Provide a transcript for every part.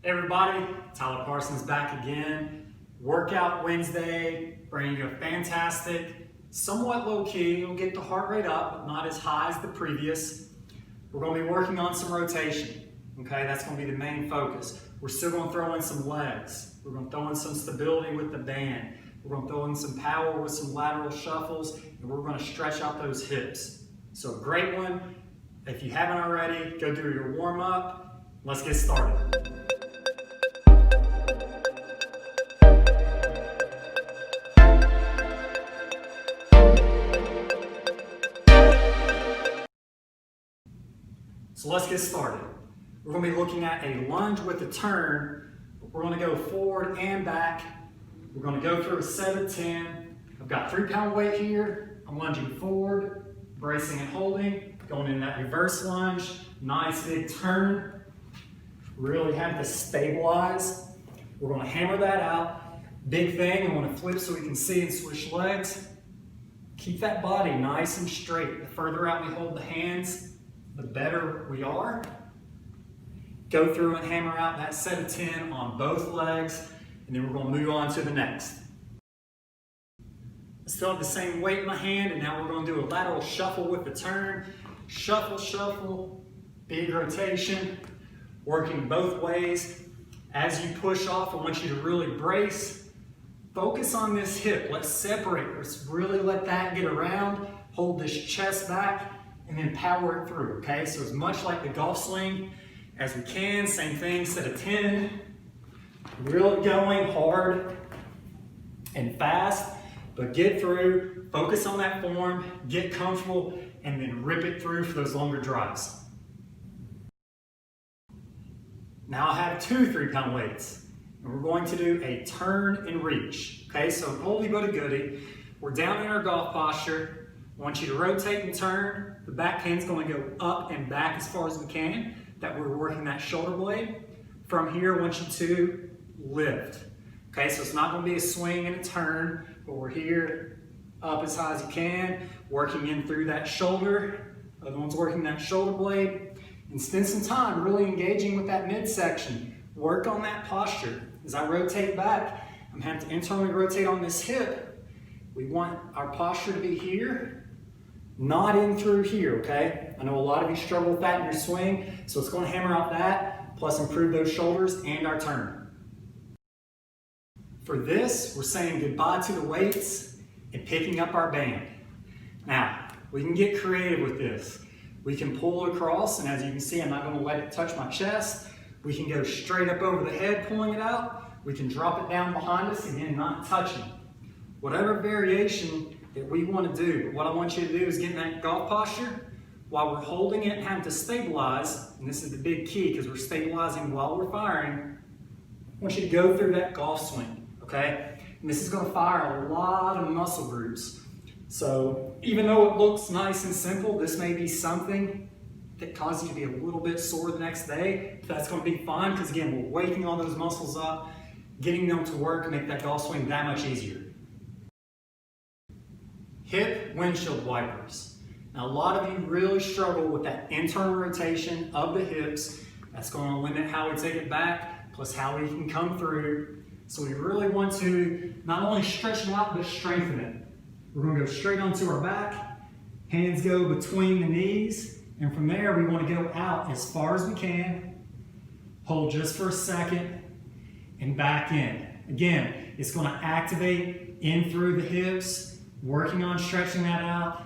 Hey everybody, Tyler Parsons back again. Workout Wednesday, bringing you a fantastic, somewhat low-key, you'll get the heart rate up, but not as high as the previous. We're going to be working on some rotation, okay? That's going to be the main focus. We're still going to throw in some legs. We're going to throw in some stability with the band. We're going to throw in some power with some lateral shuffles, and we're going to stretch out those hips. So a great one. If you haven't already, go do your warm-up. Let's get started. So let's get started. We're going to be looking at a lunge with a turn. We're going to go forward and back. We're going to go through a set of 10. I've got 3-pound weight here. I'm lunging forward, bracing and holding, going in that reverse lunge. Nice big turn. Really have to stabilize. We're going to hammer that out. Big thing, I want to flip so we can see and switch legs. Keep that body nice and straight. The further out we hold the hands, the better we are. Go through and hammer out that set of 10 on both legs, and then we're going to move on to the next. I still have the same weight in my hand, and now we're going to do a lateral shuffle with the turn. Shuffle, shuffle, big rotation, working both ways. As you push off, I want you to really brace. Focus on this hip. Let's separate. Let's really let that get around. Hold this chest back, and then power it through, okay? So as much like the golf swing as we can, same thing, set of 10. Really going hard and fast, but get through, focus on that form, get comfortable, and then rip it through for those longer drives. Now I have 2 3-pound weights, and we're going to do a turn and reach, okay? So oldie but a goodie. We're down in our golf posture. I want you to rotate and turn. The back hand's going to go up and back as far as we can. That we're working that shoulder blade. From here, I want you to lift. Okay, so it's not going to be a swing and a turn, but we're here up as high as you can, working in through that shoulder. Other one's working that shoulder blade. And spend some time really engaging with that midsection. Work on that posture. As I rotate back, I'm going to have to internally rotate on this hip. We want our posture to be here, not in through here, okay? I know a lot of you struggle with that in your swing, so it's going to hammer out that, plus improve those shoulders and our turn. For this, we're saying goodbye to the weights and picking up our band. Now, we can get creative with this. We can pull it across, and as you can see, I'm not going to let it touch my chest. We can go straight up over the head, pulling it out. We can drop it down behind us, again, not touching. Whatever variation that we want to do, but what I want you to do is get in that golf posture while we're holding it and having to stabilize, and this is the big key because we're stabilizing while we're firing. I want you to go through that golf swing, okay? And this is going to fire a lot of muscle groups. So even though it looks nice and simple, this may be something that causes you to be a little bit sore the next day. That's going to be fine because again, we're waking all those muscles up, getting them to work and make that golf swing that much easier. Hip windshield wipers. Now a lot of you really struggle with that internal rotation of the hips. That's going to limit how we take it back, plus how we can come through. So we really want to not only stretch it out, but strengthen it. We're going to go straight onto our back. Hands go between the knees. And from there, we want to go out as far as we can. Hold just for a second and back in. Again, it's going to activate in through the hips. Working on stretching that out,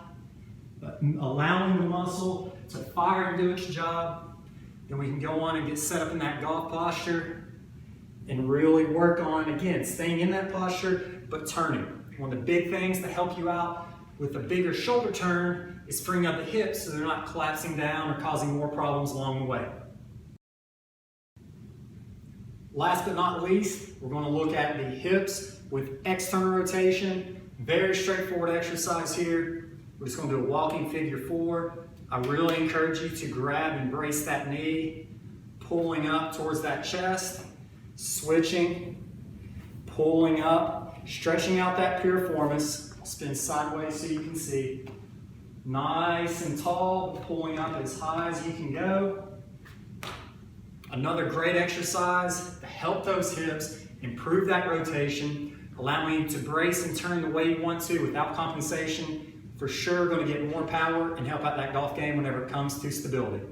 but allowing the muscle to fire and do its job. Then we can go on and get set up in that golf posture and really work on, again, staying in that posture, but turning. One of the big things to help you out with a bigger shoulder turn is freeing up the hips so they're not collapsing down or causing more problems along the way. Last but not least, we're going to look at the hips with external rotation. Very straightforward exercise here. We're just going to do a walking figure 4. I really encourage you to grab and brace that knee, pulling up towards that chest, switching, pulling up, stretching out that piriformis, spin sideways so you can see. Nice and tall, pulling up as high as you can go. Another great exercise to help those hips, improve that rotation, allowing you to brace and turn the way you want to without compensation. For sure going to get more power and help out that golf game whenever it comes to stability.